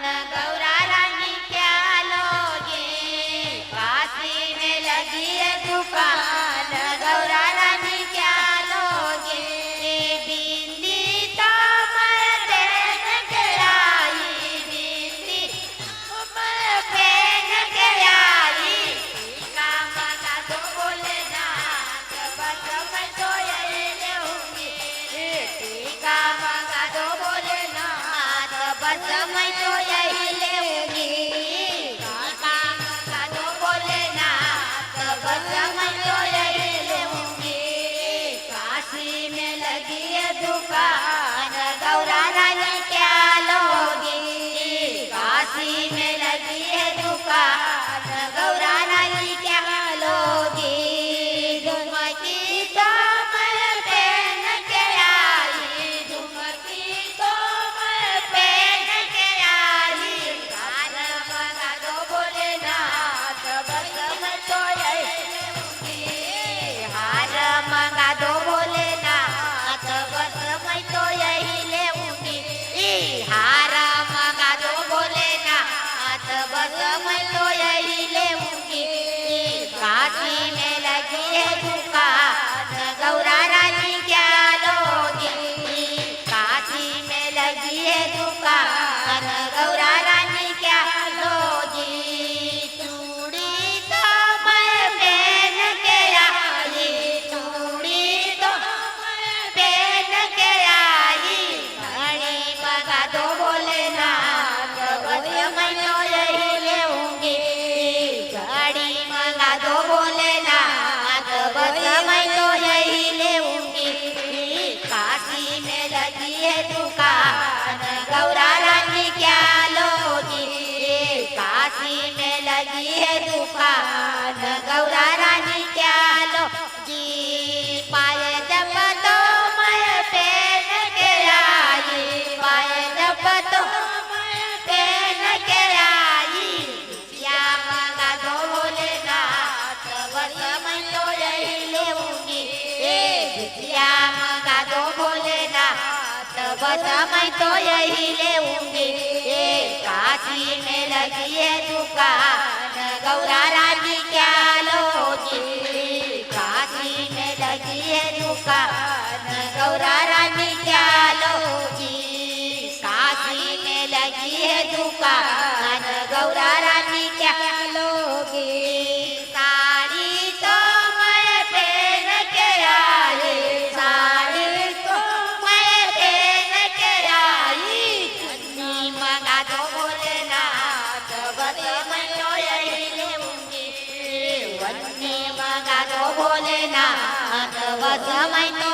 गौरा रानी क्या लोगे, काशी में लगी है दुकान, गौरा रानी क्या लोगे, बिंदी तो मैं पहन के आई, बिंदी मैं पहन के आई, काम का तो बोले ना, बस मैं तो यही रहूंगी, काम का तो बोले ना, बस मैं तो यही लेऊंगी, काम का तो बोले ना, बस मैं तो यही लेऊंगी, काशी में लगी है दुकान, गौरा रानी क्या लोगी, काशी में लगी है दुकान, गौरा रानी क्या लोगी, झुमकी तो मैं पहन के आई, झुमकी तो मैं पहन के आई, हार मंगा दो भोलेनाथ, बस मैं तो यही लेऊंगी, हार मंगा दो भोलेनाथ, बस मैं तो यही लेऊंगी, हार मंगा दो भोलेनाथ, बस मैं तो यही लेऊंगी, काशी में लगी है दुकान, गौरा रानी क्या लोगी, काशी में लगी है दुकान, गौरा रानी क्या लोगी, चूड़ी तो मैं पहन के आई, चूड़ी तो मैं पहन के आई, घड़ी मंगा दो भोलेनाथ, बस मैं तो यही लेऊंगी, घड़ी मंगा दो भोलेनाथ, बस मैं तो यही लेऊंगी, काशी में लगी है दुकान, गौरा रानी क्या लोगी, काशी में लगी है दुकान, गौरा रानी क्या लोगी, पाए जब तो मैं पहन के आई, पाए जब तो मैं पहन के आई, क्या मंगा दो भोलेनाथ, बस मैं तो यही लेऊंगी, क्या मंगा दो भोलेनाथ, बस मैं तो यही लेऊंगी, काशी में लगी है दुकान, गौरा रानी क्या लोगी, काशी में लगी है दुकान, गौरा रानी क्या लोगी, काशी में लगी है दुकान, गौरा रानी क्या लोगी, साड़ी तो मैं पहन के आई, साड़ी तो मैं पहन के आई, चुन्नी मंगा दो भोलेनाथ, बस मैं तो यही लेऊंगी, वन्नी मंगा दो भोलेनाथ, बस मैं तो